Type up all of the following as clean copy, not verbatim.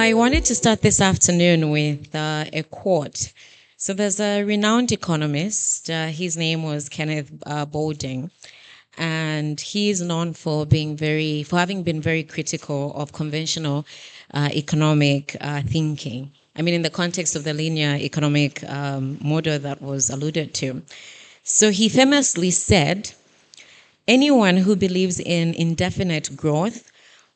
I wanted to start this afternoon with a quote. So there's a renowned economist. His name was Kenneth Boulding, and he is known for having been very critical of conventional economic thinking. I mean, in the context of the linear economic model that was alluded to. So he famously said, anyone who believes in indefinite growth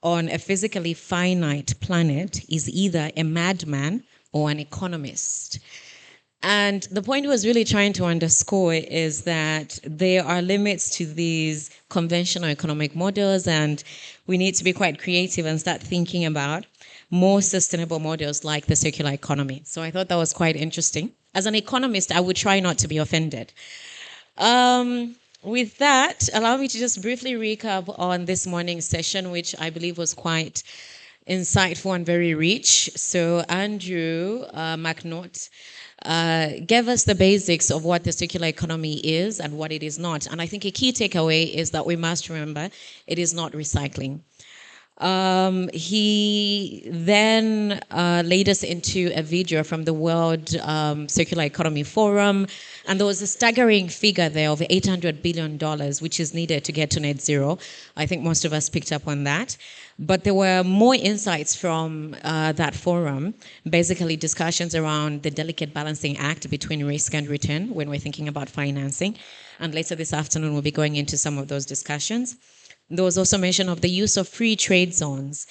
on a physically finite planet is either a madman or an economist. And the point he was really trying to underscore is that there are limits to these conventional economic models, and we need to be quite creative and start thinking about more sustainable models like the circular economy. So I thought that was quite interesting. As an economist, I would try not to be offended. With that, allow me to just briefly recap on this morning's session, which I believe was quite insightful and very rich. So Andrew McNaught gave us the basics of what the circular economy is and what it is not. And I think a key takeaway is that we must remember it is not recycling. He then laid us into a video from the World Circular Economy Forum, and there was a staggering figure there of $800 billion, which is needed to get to net zero. I think most of us picked up on that. But there were more insights from that forum, basically discussions around the delicate balancing act between risk and return when we're thinking about financing. And later this afternoon, we'll be going into some of those discussions. There was also mention of the use of free trade zones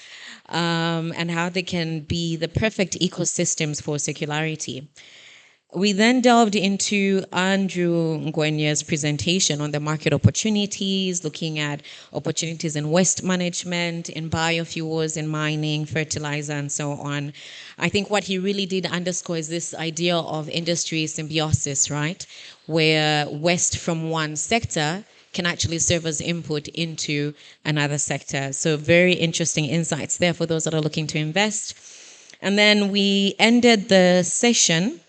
and how they can be the perfect ecosystems for circularity. We then delved into Andrew Ngwenye's presentation on the market opportunities, looking at opportunities in waste management, in biofuels, in mining, fertilizer, and so on. I think what he really did underscore is this idea of industry symbiosis, right? Where waste from one sector can actually serve as input into another sector. So very interesting insights there for those that are looking to invest. And then we ended the session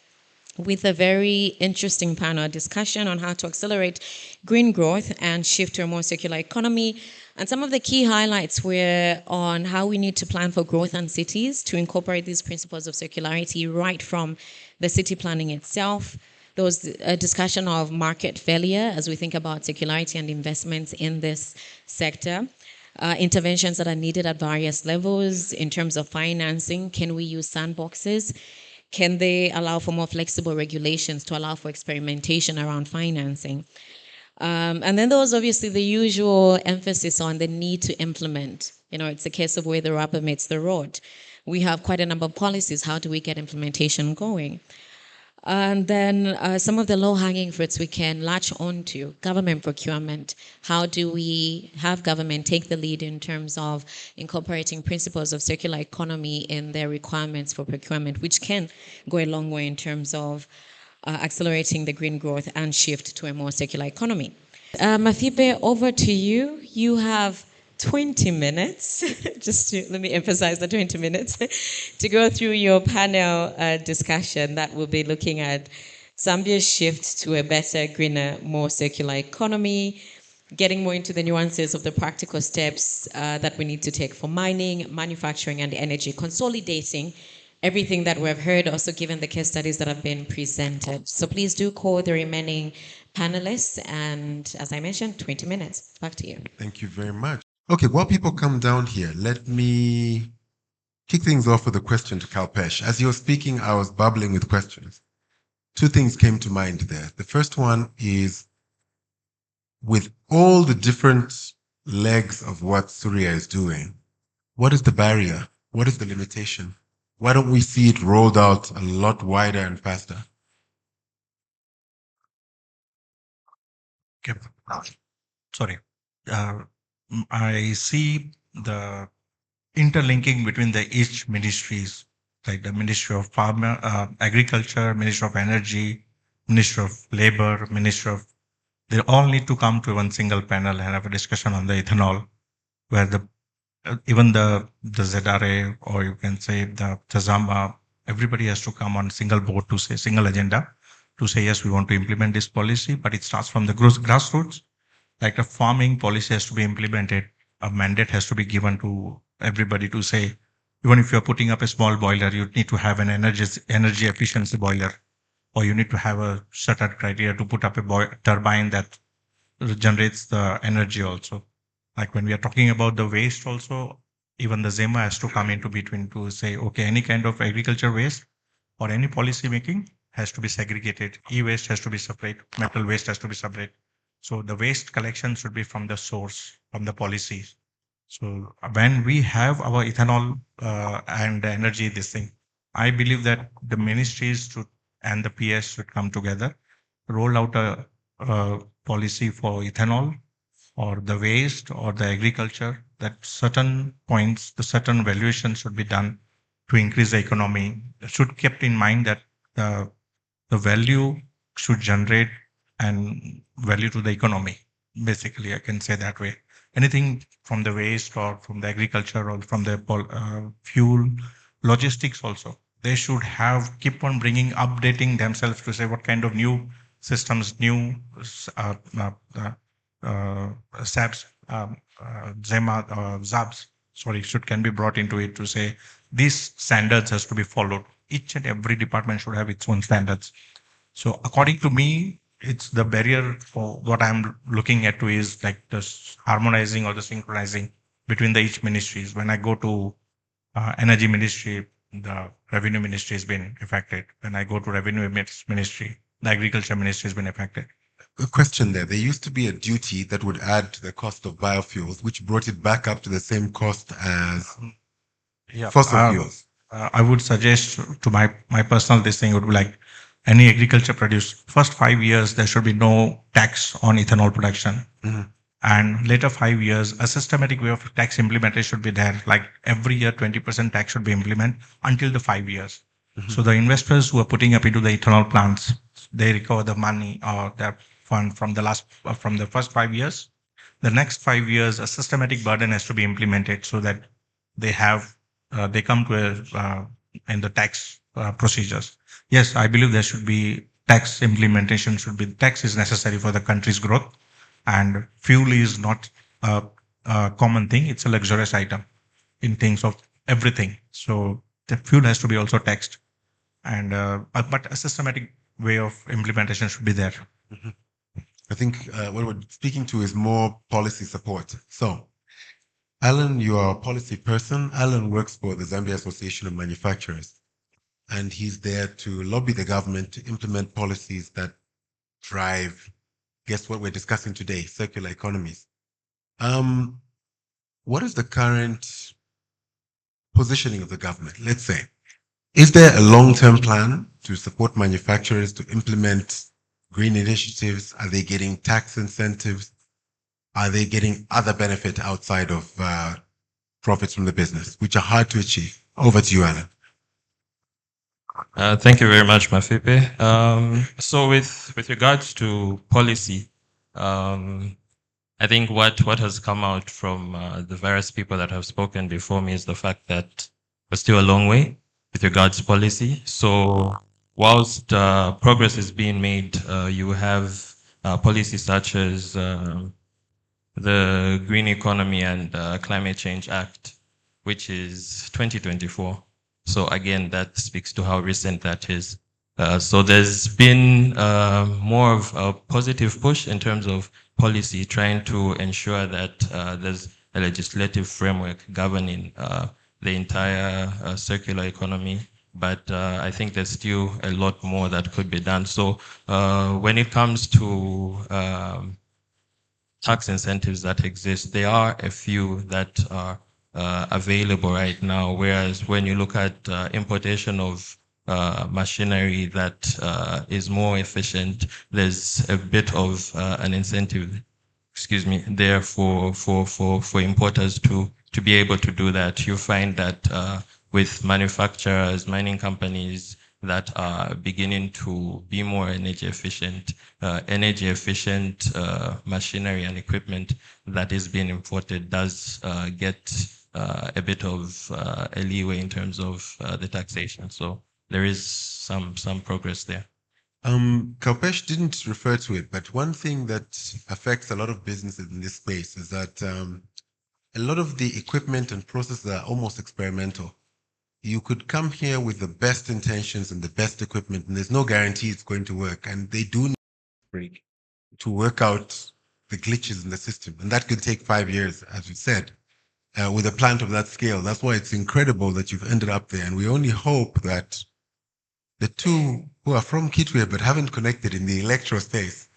with a very interesting panel discussion on how to accelerate green growth and shift to a more circular economy. And some of the key highlights were on how we need to plan for growth in cities to incorporate these principles of circularity right from the city planning itself. There was a discussion of market failure as we think about circularity and investments in this sector. Interventions that are needed at various levels in terms of financing. Can we use sandboxes? Can they allow for more flexible regulations to allow for experimentation around financing? And then there was obviously the usual emphasis on the need to implement. You know, it's a case of where the rubber meets the road. We have quite a number of policies. How do we get implementation going? And then some of the low-hanging fruits we can latch onto, government procurement. How do we have government take the lead in terms of incorporating principles of circular economy in their requirements for procurement, which can go a long way in terms of accelerating the green growth and shift to a more circular economy. Mafipe, over to you. You have 20 minutes, let me emphasize the 20 minutes, to go through your panel discussion that will be looking at Zambia's shift to a better, greener, more circular economy, getting more into the nuances of the practical steps that we need to take for mining, manufacturing, and energy, consolidating everything that we've heard, also given the case studies that have been presented. So please do call the remaining panelists, and as I mentioned, 20 minutes. Back to you. Thank you very much. Okay, while people come down here, let me kick things off with a question to Kalpesh. As you were speaking, I was bubbling with questions. Two things came to mind there. The first one is, with all the different legs of what Surya is doing, what is the barrier? What is the limitation? Why don't we see it rolled out a lot wider and faster? Okay. Sorry. I see the interlinking between the each ministries, like the Ministry of Agriculture, Ministry of Energy, Ministry of Labor, they all need to come to one single panel and have a discussion on the ethanol, where even the ZRA, or you can say the Zamba, everybody has to come on single board to say single agenda to say, yes, we want to implement this policy, but it starts from the grassroots. Like a farming policy has to be implemented, a mandate has to be given to everybody to say, Even if you're putting up a small boiler, you need to have an energy efficiency boiler, or you need to have a certain criteria to put up a turbine that generates the energy also. Like when we are talking about the waste also, even the ZEMA has to come into between to say, okay, any kind of agriculture waste or any policy making has to be segregated. E-waste has to be separate, metal waste has to be separate. So the waste collection should be from the source, from the policies. So when we have our ethanol and the energy, this thing, I believe that the ministries should and the PS should come together, roll out a policy for ethanol or the waste or the agriculture, that certain points, the certain valuation should be done to increase the economy. Should kept in mind that the the value should generate and value to the economy. Basically, I can say that way. Anything from the waste or from the agriculture or from the fuel, logistics also, they should have keep on bringing, updating themselves to say what kind of new systems, new uh, uh, uh, SAPs, ZEMA, ZABs, sorry, should can be brought into it to say these standards has to be followed. Each and every department should have its own standards. So according to me, it's the barrier for what I'm looking at to is like the harmonizing or the synchronizing between the each ministries. When I go to energy ministry, the revenue ministry has been affected. When I go to revenue ministry, the agriculture ministry has been affected. A question there. There used to be a duty that would add to the cost of biofuels, which brought it back up to the same cost as Yeah. fossil fuels. I would suggest to my personal this thing would be like any agriculture produce first 5 years there should be no tax on ethanol production, and later 5 years a systematic way of tax implementation should be there. Like every year 20% tax should be implemented until the 5 years. So the investors who are putting up into the ethanol plants, they recover the money or their fund from from the first 5 years. The next 5 years a systematic burden has to be implemented so that they have they come to a in the tax procedures. Yes, I believe there should be tax implementation. Should be tax is necessary for the country's growth, and fuel is not a common thing. It's a luxurious item in things of everything. So the fuel has to be also taxed, and but a systematic way of implementation should be there. I think what we're speaking to is more policy support. So, Alan, you are a policy person. Alan works for the Zambia Association of Manufacturers, and he's there to lobby the government to implement policies that drive, guess what we're discussing today, circular economies. What is the current positioning of the government? Let's say, is there a long-term plan to support manufacturers to implement green initiatives? Are they getting tax incentives? Are they getting other benefit outside of profits from the business, which are hard to achieve? Over to you, Alan. Thank you very much, Mafipe. So with regards to policy, I think what has come out from the various people that have spoken before me is the fact that we're still a long way with regards to policy. So whilst progress is being made, you have policies such as the Green Economy and Climate Change Act, which is 2024. So again, that speaks to how recent that is. So there's been more of a positive push in terms of policy, trying to ensure that there's a legislative framework governing the entire circular economy. But I think there's still a lot more that could be done. So when it comes to tax incentives that exist, there are a few that are available right now, whereas when you look at importation of machinery that is more efficient, there's a bit of an incentive, there for importers to be able to do that. You find that with manufacturers, mining companies that are beginning to be more energy efficient machinery and equipment that is being imported does get a bit of a leeway in terms of the taxation. So there is some progress there. Kalpesh didn't refer to it, but one thing that affects a lot of businesses in this space is that a lot of the equipment and processes are almost experimental. you could come here with the best intentions and the best equipment, and there's no guarantee it's going to work. And they do need a break to work out the glitches in the system. And that could take 5 years, as you said, with a plant of that scale. That's why it's incredible that you've ended up there. And we only hope that the two who are from Kitwe but haven't connected in the electro space,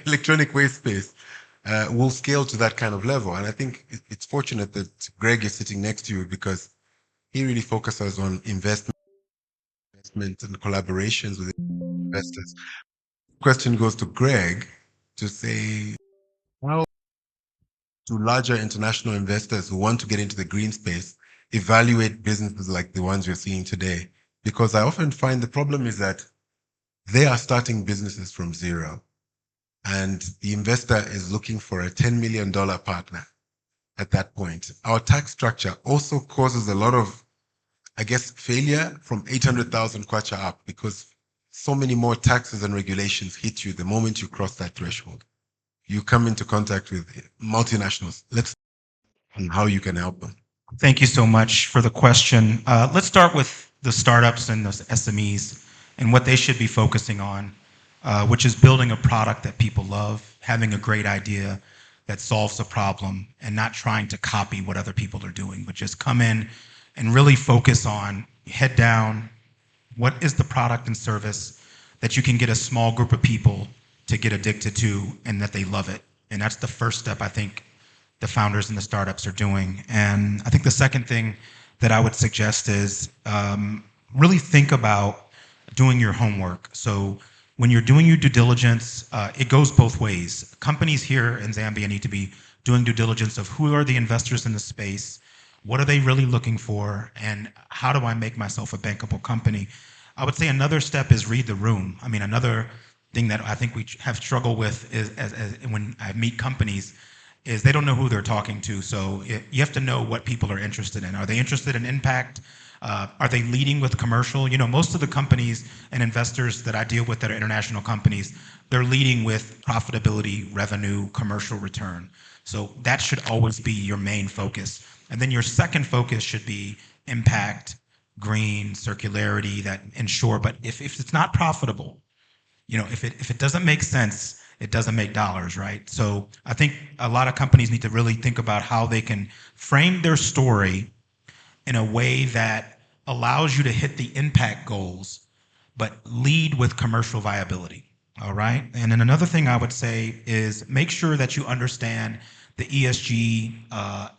electronic waste space, will scale to that kind of level. And I think it's fortunate that Greg is sitting next to you, because he really focuses on investment and collaborations with investors. Question goes to Greg to say, how do larger international investors who want to get into the green space evaluate businesses like the ones we're seeing today? Because I often find the problem is that they are starting businesses from zero, and the investor is looking for a $10 million partner at that point. Our tax structure also causes a lot of, I guess, failure from 800,000 kwacha up, because so many more taxes and regulations hit you the moment you cross that threshold. You come into contact with multinationals. Let's on how you can help them. Thank you so much for the question. Let's start with the startups and the SMEs and what they should be focusing on, which is building a product that people love, having a great idea that solves a problem, and not trying to copy what other people are doing, but just come in and really focus on, head down, what is the product and service that you can get a small group of people to get addicted to and that they love it. And that's the first step I think the founders and the startups are doing. And I think the second thing that I would suggest is really think about doing your homework. So when you're doing your due diligence, it goes both ways. Companies here in Zambia need to be doing due diligence of who are the investors in the space, what are they really looking for, and how do I make myself a bankable company? I would say another step is read the room. I mean, another thing that I think we have struggled with is as when I meet companies is they don't know who they're talking to. So you have to know what people are interested in. Are they interested in impact? Are they leading with commercial? You know, most of the companies and investors that I deal with that are international companies, they're leading with profitability, revenue, commercial return. So that should always be your main focus. And then your second focus should be impact, green, circularity, that ensure. But if it's not profitable, you know, if it doesn't make sense, it doesn't make dollars, right? So I think a lot of companies need to really think about how they can frame their story in a way that allows you to hit the impact goals, but lead with commercial viability. All right. And then another thing I would say is make sure that you understand the ESG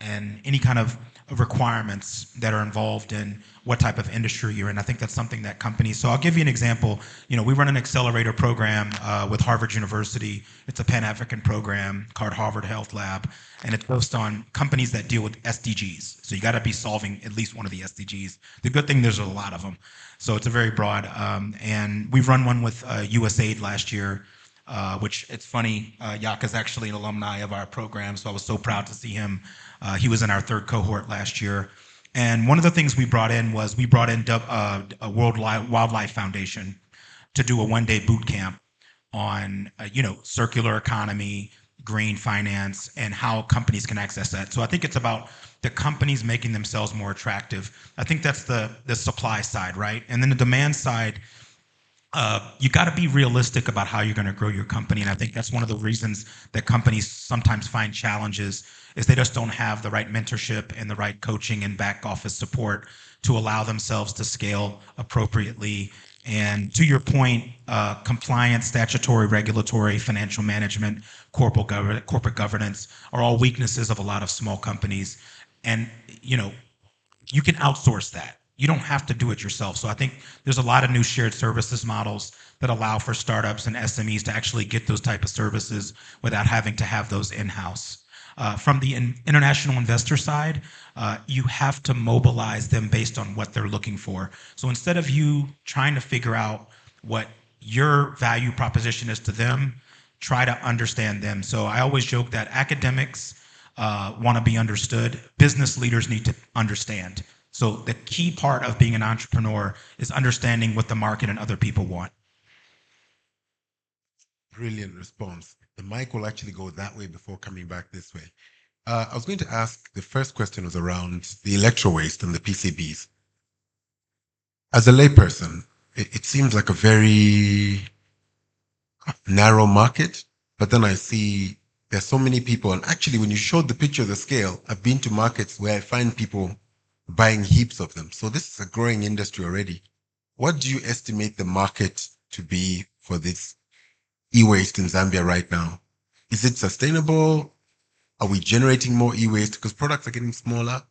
and any kind of requirements that are involved in what type of industry you're in. I think that's something that companies, so I'll give you an example. You know, we run an accelerator program with Harvard University. It's a Pan-African program called Harvard Health Lab, and it's focused on companies that deal with SDGs. So you got to be solving at least one of the SDGs. The good thing, there's a lot of them. So it's a very broad, and we've run one with USAID last year, which it's funny, Yaka's actually an alumni of our program, so I was so proud to see him. He was in our third cohort last year. And one of the things we brought in was a World Wildlife Foundation to do a one-day boot camp on, circular economy, green finance, and how companies can access that. So I think it's about the companies making themselves more attractive. I think that's the supply side, right? And then the demand side, you got to be realistic about how you're going to grow your company. And I think that's one of the reasons that companies sometimes find challenges is they just don't have the right mentorship and the right coaching and back office support to allow themselves to scale appropriately. And to your point, compliance, statutory, regulatory, financial management, corporate governance are all weaknesses of a lot of small companies. And, you can outsource that. You don't have to do it yourself. So I think there's a lot of new shared services models that allow for startups and SMEs to actually get those type of services without having to have those in-house. From the international investor side, you have to mobilize them based on what they're looking for. So instead of you trying to figure out what your value proposition is to them, try to understand them. So I always joke that academics want to be understood. Business leaders need to understand. So the key part of being an entrepreneur is understanding what the market and other people want. Brilliant response. The mic will actually go that way before coming back this way. I was going to ask, the first question was around the electro waste and the PCBs. As a layperson, it seems like a very narrow market, but then I see there's so many people. And actually, when you showed the picture of the scale, I've been to markets where I find people buying heaps of them. So this is a growing industry already. What do you estimate the market to be for this e-waste in Zambia right now? Is it sustainable? Are we generating more e-waste? Because products are getting smaller,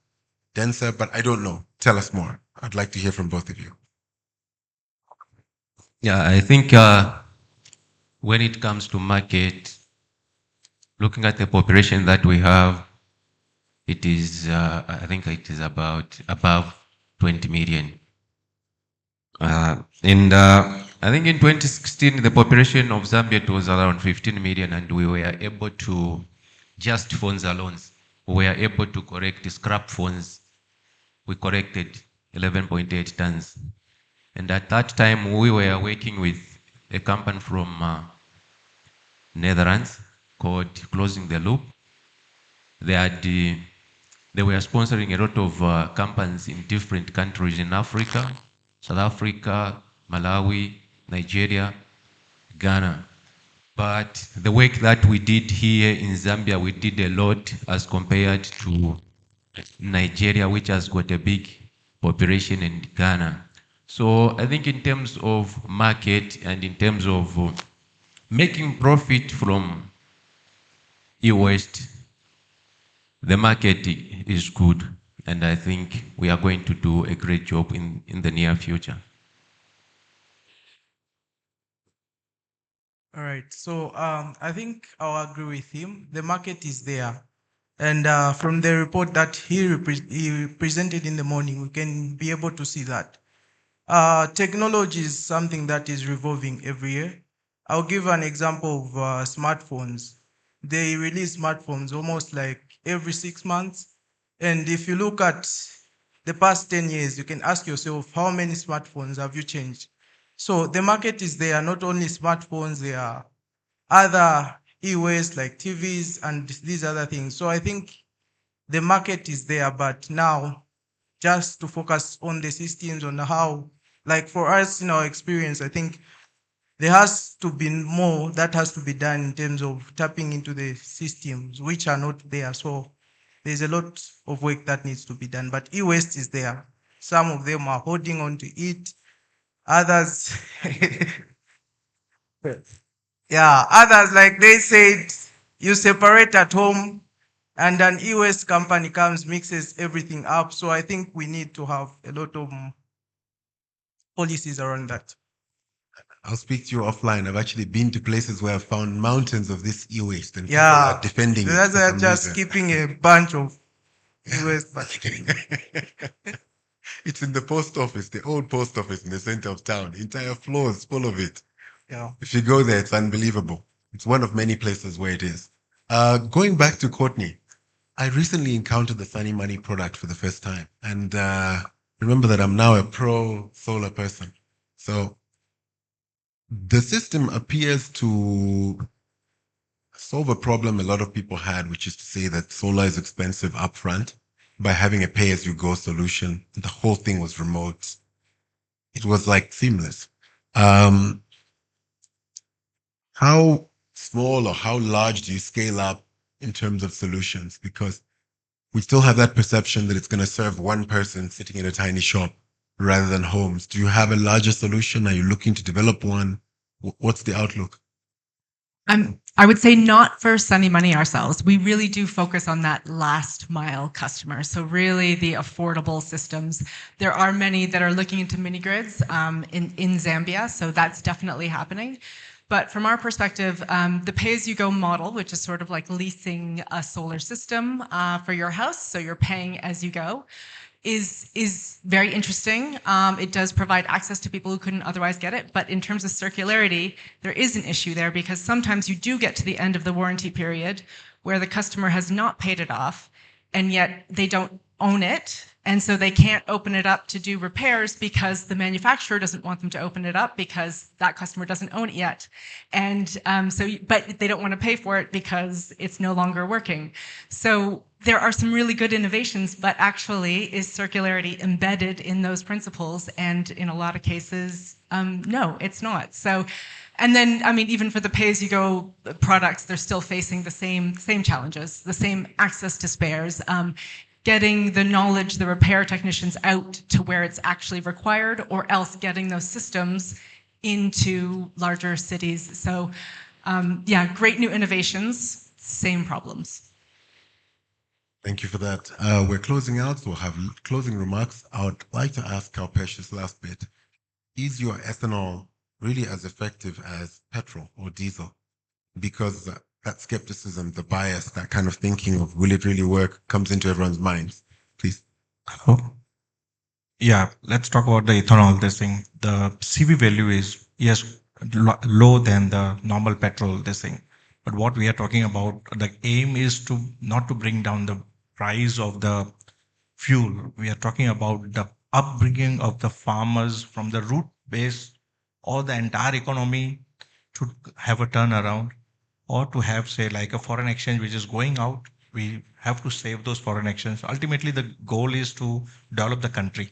denser, but I don't know. Tell us more. I'd like to hear from both of you. Yeah, I think when it comes to market, looking at the population that we have, it is, I think it is about above 20 million. And I think in 2016, the population of Zambia it was around 15 million, and we were able to, just phones alone, we were able to correct scrap phones. We corrected 11.8 tons. And at that time, we were working with a company from Netherlands called Closing the Loop. They were sponsoring a lot of companies in different countries in Africa, South Africa, Malawi, Nigeria, Ghana. But the work that we did here in Zambia, we did a lot as compared to Nigeria, which has got a big population, in Ghana. So I think in terms of market and in terms of making profit from e-waste, the market is good, and I think we are going to do a great job in the near future. All right, so I think I'll agree with him. The market is there. And from the report that he presented in the morning, we can be able to see that. Technology is something that is revolving every year. I'll give an example of smartphones. They release smartphones almost like every 6 months. And if you look at the past 10 years, you can ask yourself, how many smartphones have you changed? So the market is there, not only smartphones, there are other e-waste like TVs and these other things. So I think the market is there, but now just to focus on the systems, on how, like for us in our experience, I think there has to be more that has to be done in terms of tapping into the systems which are not there. So there's a lot of work that needs to be done, but e-waste is there. Some of them are holding on to it. Others, yeah, others, like they said, you separate at home and an e-waste company comes, mixes everything up. So I think we need to have a lot of policies around that. I'll speak to you offline. I've actually been to places where I've found mountains of this e-waste and people Yeah, are defending it. that's for some just reason. keeping a bunch of e-waste. It's in the post office, the old post office in the center of town. Entire floors full of it. Yeah. If you go there, it's unbelievable. It's one of many places where it is. Going back to Courtney, I recently encountered the Sunny Money product for the first time. And remember that I'm now a pro solar person. So the system appears to solve a problem a lot of people had, which is to say that solar is expensive upfront by having a pay-as-you-go solution. The whole thing was remote. It was like seamless. How small or how large do you scale up in terms of solutions? Because we still have that perception that it's going to serve one person sitting in a tiny shop rather than homes. Do you have a larger solution? Are you looking to develop one? What's the outlook? I would say not for Sunny Money ourselves. We really do focus on that last mile customer. So really the affordable systems. There are many that are looking into mini grids in Zambia. So that's definitely happening. But from our perspective, the pay-as-you-go model, which is sort of like leasing a solar system for your house, so you're paying as you go, is very interesting. It does provide access to people who couldn't otherwise get it. But in terms of circularity, there is an issue there because sometimes you do get to the end of the warranty period where the customer has not paid it off and yet they don't own it And so they can't open it up to do repairs because the manufacturer doesn't want them to open it up because that customer doesn't own it yet. And but they don't want to pay for it because it's no longer working. So there are some really good innovations, but actually is circularity embedded in those principles? And in a lot of cases, no, it's not. So, and then, I mean, even for the pay-as-you-go products, they're still facing the same challenges, the same access to spares, getting the knowledge, the repair technicians out to where it's actually required, or else getting those systems into larger cities. So, yeah, great new innovations, same problems. Thank you for that. We're closing out, so we'll have closing remarks. I would like to ask Kalpesh this last bit. Is your ethanol really as effective as petrol or diesel? Because that skepticism, the bias, that kind of thinking of will it really work comes into everyone's minds. Please. Hello. Yeah, let's talk about the ethanol. This thing, the CV value is yes low than the normal petrol. This thing, but what we are talking about, the aim is to not to bring down the price of the fuel. We are talking about the upbringing of the farmers from the root base, or the entire economy to have a turnaround, or to have, say, like a foreign exchange which is going out. We have to save those foreign exchange. Ultimately, the goal is to develop the country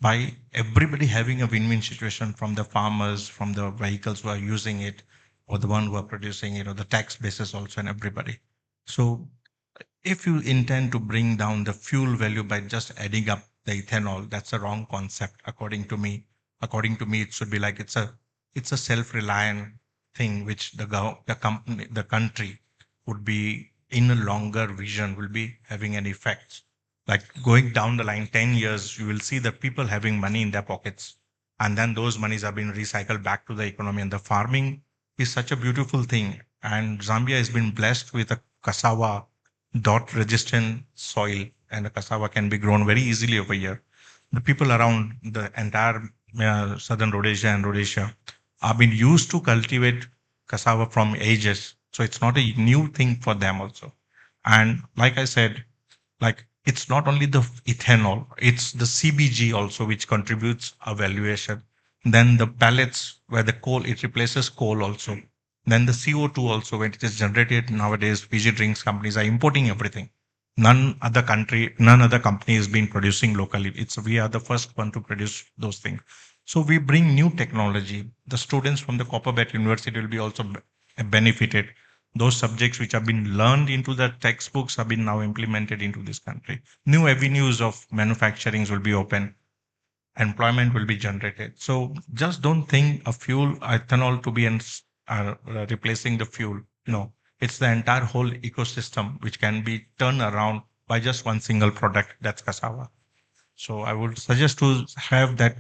by everybody having a win-win situation, from the farmers, from the vehicles who are using it, or the one who are producing it, or the tax basis also, and everybody. So if you intend to bring down the fuel value by just adding up the ethanol, that's a wrong concept, according to me. According to me, it should be like it's a self-reliant thing which the country would be in a longer vision, will be having an effect. Like going down the line 10 years, you will see the people having money in their pockets, and then those monies are being recycled back to the economy. And the farming is such a beautiful thing. And Zambia has been blessed with a cassava drought resistant soil, and the cassava can be grown very easily over here. The people around the entire southern Rhodesia and Rhodesia have been used to cultivate cassava from ages. So it's not a new thing for them also. And like I said, like it's not only the ethanol, it's the CBG also, which contributes a valuation. Then the pellets where the coal, it replaces coal also. Then the CO2 also, when it is generated nowadays, PG drinks companies are importing everything. None other company is been producing locally. We are the first one to produce those things. So we bring new technology. The students from the Copperbelt University will be also benefited. Those subjects which have been learned into the textbooks have been now implemented into this country. New avenues of manufacturing will be open. Employment will be generated. So just don't think a fuel, ethanol, to be replacing the fuel. No, it's the entire whole ecosystem which can be turned around by just one single product, that's cassava. So I would suggest to have that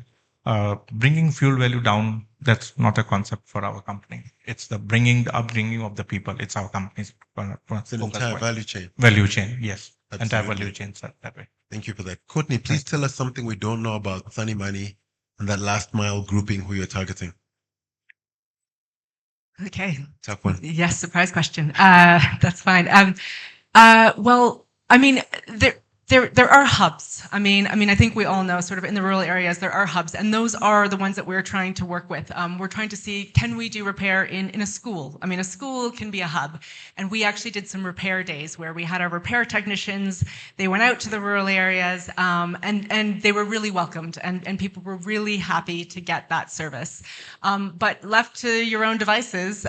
bringing fuel value down. That's not a concept for our company. It's the upbringing of the people. It's our company's It's an entire point. value chain. Value chain, yes. Absolutely. Entire value chain, sir, that way. Thank you for that. Courtney, please tell us something we don't know about Sunny Money and that last mile grouping who you're targeting. Okay. Tough one. Yes, surprise question. That's fine. Well, I mean, there are hubs. I mean, I think we all know, sort of in the rural areas, there are hubs, and those are the ones that we're trying to work with. We're trying to see, can we do repair in a school? I mean, a school can be a hub, and we actually did some repair days where we had our repair technicians. They went out to the rural areas, and they were really welcomed, and people were really happy to get that service. But left to your own devices,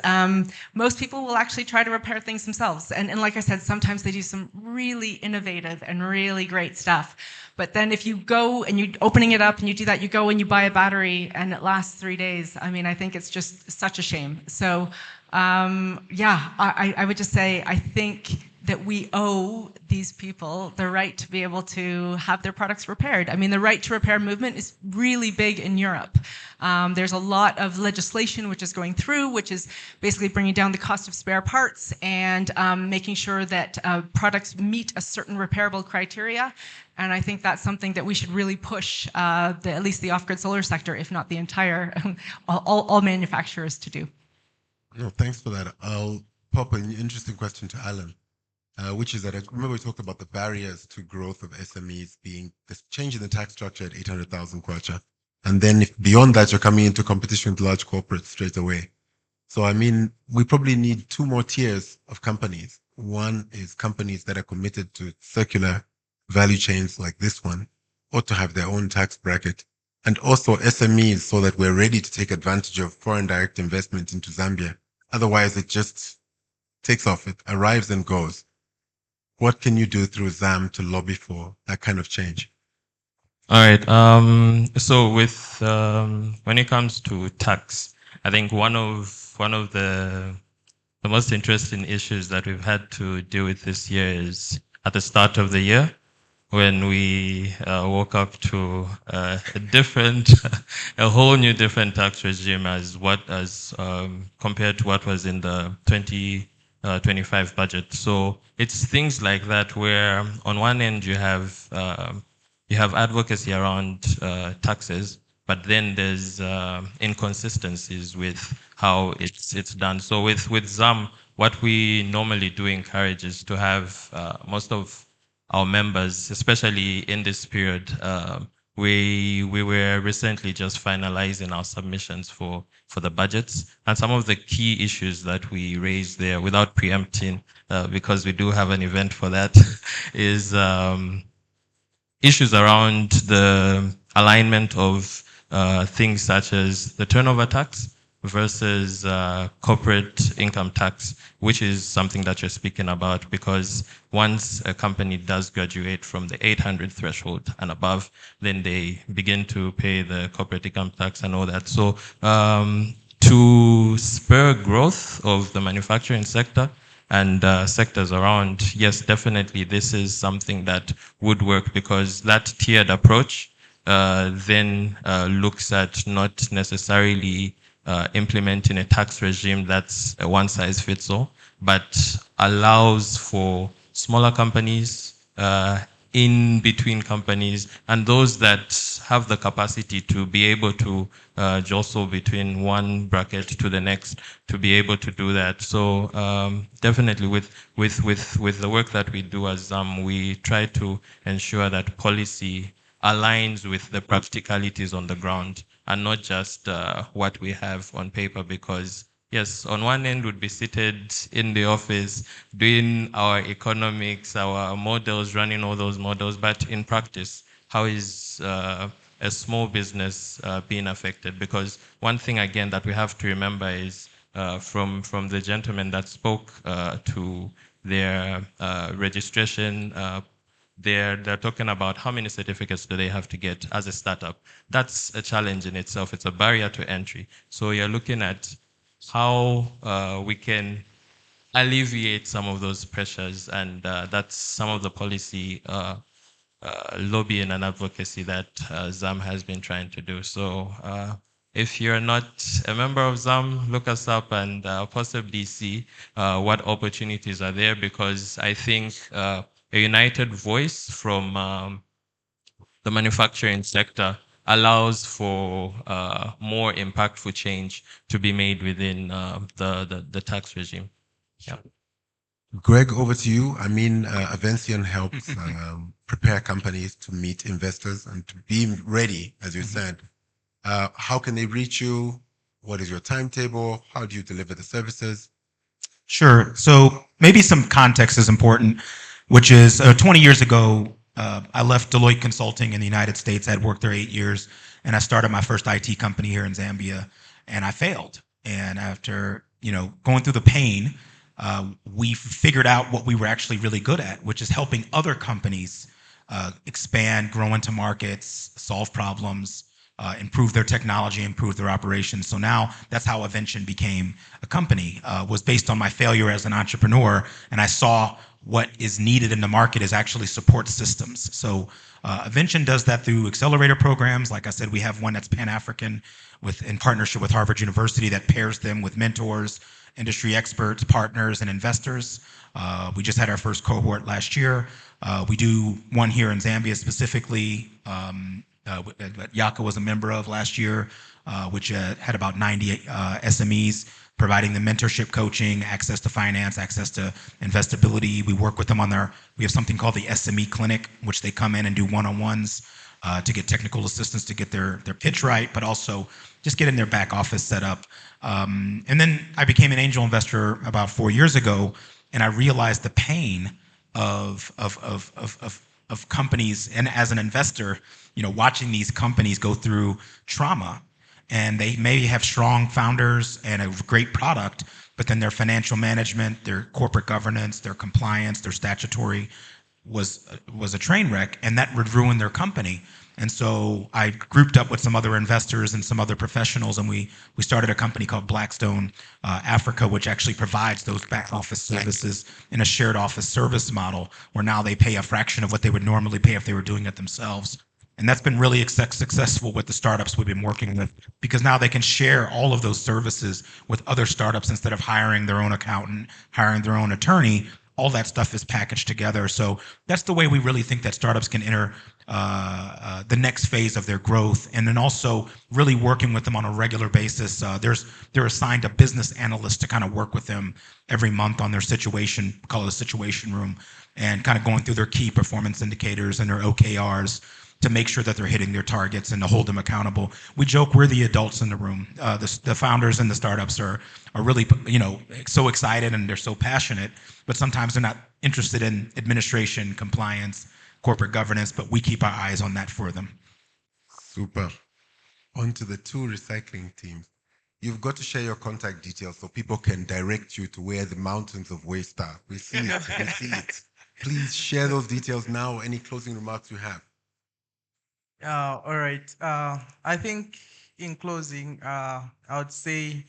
most people will actually try to repair things themselves. And like I said, sometimes they do some really innovative and really great stuff. But then if you go and you opening it up and you do that, you go and you buy a battery and it lasts 3 days. I mean, I think it's just such a shame. So yeah, I would just say, I think that we owe these people the right to be able to have their products repaired. I mean, the right to repair movement is really big in Europe. There's a lot of legislation which is going through, which is basically bringing down the cost of spare parts and making sure that products meet a certain repairable criteria. And I think that's something that we should really push, at least the off-grid solar sector, if not the entire, all manufacturers to do. No, thanks for that. I'll pop an interesting question to Alan. which is that I remember we talked about the barriers to growth of SMEs being this change in the tax structure at 800,000 kwacha. And then if beyond that, you're coming into competition with large corporates straight away. So, I mean, we probably need two more tiers of companies. One is companies that are committed to circular value chains like this one, or to have their own tax bracket. And also SMEs, so that we're ready to take advantage of foreign direct investment into Zambia. Otherwise, it just takes off, it arrives and goes. What can you do through ZAM to lobby for that kind of change? All right. So with when it comes to tax, I think one of the most interesting issues that we've had to deal with this year is at the start of the year, when we woke up to a different, a whole new different tax regime as compared to what was in the 2025 budget. So it's things like that where on one end you have advocacy around taxes, but then there's inconsistencies with how it's done. So with ZAM, what we normally do encourage is to have most of our members, especially in this period, we were recently just finalizing our submissions for the budgets, and some of the key issues that we raised there, without preempting, because we do have an event for that, is issues around the alignment of things such as the turnover tax versus corporate income tax, which is something that you're speaking about, because once a company does graduate from the 800 threshold and above, then they begin to pay the corporate income tax and all that. So to spur growth of the manufacturing sector and sectors around, yes, definitely this is something that would work, because that tiered approach then looks at not necessarily implementing a tax regime that's a one-size-fits-all, but allows for smaller companies, in between companies, and those that have the capacity to be able to jostle between one bracket to the next, to be able to do that. So definitely with the work that we do as ZAM, we try to ensure that policy aligns with the practicalities on the ground, and not just what we have on paper, because yes, on one end would be seated in the office doing our economics, our models, running all those models, but in practice, how is a small business being affected? Because one thing again that we have to remember is from the gentleman that spoke to their registration, they're talking about how many certificates do they have to get as a startup. That's a challenge in itself. It's a barrier to entry. So you're looking at how we can alleviate some of those pressures, and that's some of the policy lobbying and advocacy that ZAM has been trying to do. So if you're not a member of ZAM, look us up and possibly see what opportunities are there, because I think a united voice from the manufacturing sector allows for more impactful change to be made within the tax regime. Yeah. Greg, over to you. I mean, Avencion helps prepare companies to meet investors and to be ready, as you said. How can they reach you? What is your timetable? How do you deliver the services? Sure. So maybe some context is important, which is 20 years ago, I left Deloitte Consulting in the United States. I had worked there 8 years, and I started my first IT company here in Zambia, and I failed. And after going through the pain, we figured out what we were actually really good at, which is helping other companies expand, grow into markets, solve problems, improve their technology, improve their operations. So now that's how Avencion became a company, was based on my failure as an entrepreneur, and I saw what is needed in the market is actually support systems. So Avencion does that through accelerator programs. Like I said, we have one that's Pan-African in partnership with Harvard University that pairs them with mentors, industry experts, partners, and investors. We just had our first cohort last year. We do one here in Zambia specifically, that Yaka was a member of last year, which had about 90 SMEs providing them mentorship coaching, access to finance, access to investability. We work with them on we have something called the SME clinic, which they come in and do one-on-ones to get technical assistance to get their pitch right, but also just getting their back office set up. And then I became an angel investor about 4 years ago, and I realized the pain of companies, and as an investor, watching these companies go through trauma, and they may have strong founders and a great product, but then their financial management, their corporate governance, their compliance, their statutory was a train wreck, and that would ruin their company. And so I grouped up with some other investors and some other professionals, and we started a company called Blackstone Africa, which actually provides those back office services in a shared office service model, where now they pay a fraction of what they would normally pay if they were doing it themselves. And that's been really successful with the startups we've been working with, because now they can share all of those services with other startups instead of hiring their own accountant, hiring their own attorney. All that stuff is packaged together. So that's the way we really think that startups can enter the next phase of their growth. And then also really working with them on a regular basis. They're assigned a business analyst to kind of work with them every month on their situation, call it a situation room, and kind of going through their key performance indicators and their OKRs to make sure that they're hitting their targets and to hold them accountable. We joke we're the adults in the room. The founders and the startups are really, so excited, and they're so passionate, but sometimes they're not interested in administration, compliance, corporate governance, but we keep our eyes on that for them. Super. On to the two recycling teams. You've got to share your contact details so people can direct you to where the mountains of waste are. We see it. We see it. Please share those details now. Any closing remarks you have? All right. I think in closing, I would say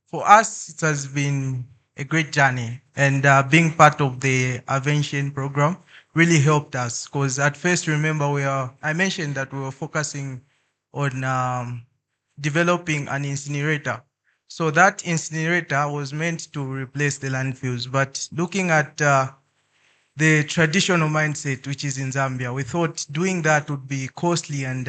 for us, it has been a great journey, and being part of the Avention program really helped us, because at first, remember, I mentioned that we were focusing on developing an incinerator. So that incinerator was meant to replace the landfills, but looking at the traditional mindset, which is in Zambia, we thought doing that would be costly and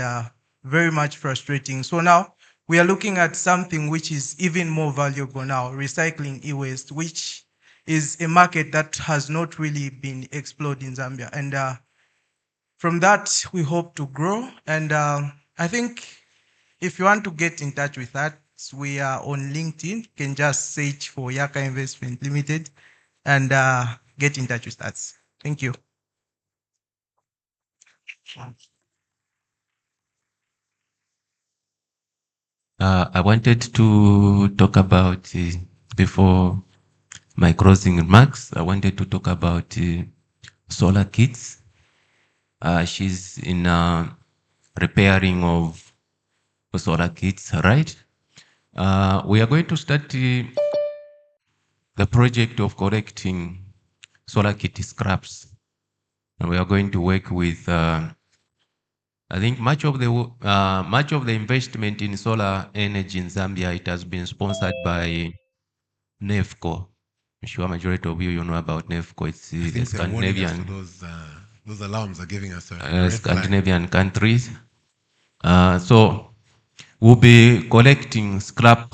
very much frustrating. So now we are looking at something which is even more valuable now, recycling e-waste, which is a market that has not really been explored in Zambia. And from that, we hope to grow. And I think if you want to get in touch with us, we are on LinkedIn. You can just search for Yaka Investment Limited and get in touch with us. Thank you. I wanted to talk about, before my closing remarks, I wanted to talk about solar kits. She's in repairing of solar kits, right? We are going to start the project of collecting solar kit scraps. And we are going to work with, I think much of the investment in solar energy in Zambia, it has been sponsored by NEFCO. I'm sure majority of you know about NEFCO. It's the Scandinavian. Those alarms are giving us Scandinavian countries. So we'll be collecting scrap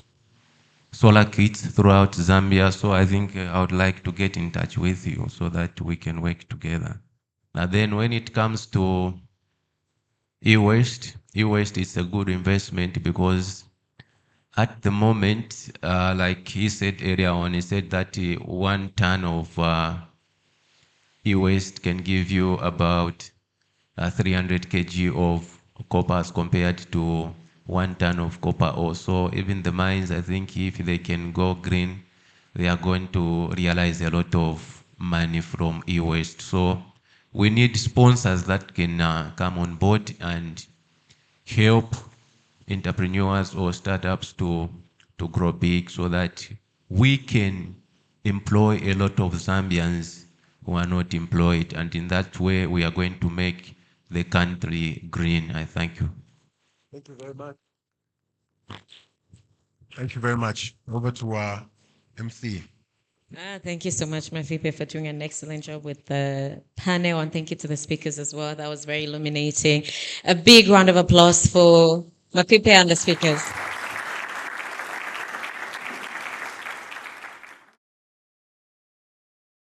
solar kits throughout Zambia. So I think I would like to get in touch with you so that we can work together. And then when it comes to e-waste is a good investment, because at the moment, like he said earlier on, he said that 1 ton of e-waste can give you about 300 kg of copper as compared to 1 ton of copper ore. So even the mines, I think if they can go green, they are going to realize a lot of money from e-waste. So we need sponsors that can come on board and help entrepreneurs or startups to grow big, so that we can employ a lot of Zambians who are not employed. And in that way, we are going to make the country green. I thank you. Thank you very much. Thank you very much. Over to our MC. Thank you so much, Mafipe, for doing an excellent job with the panel, and thank you to the speakers as well. That was very illuminating. A big round of applause for Mafipe and the speakers.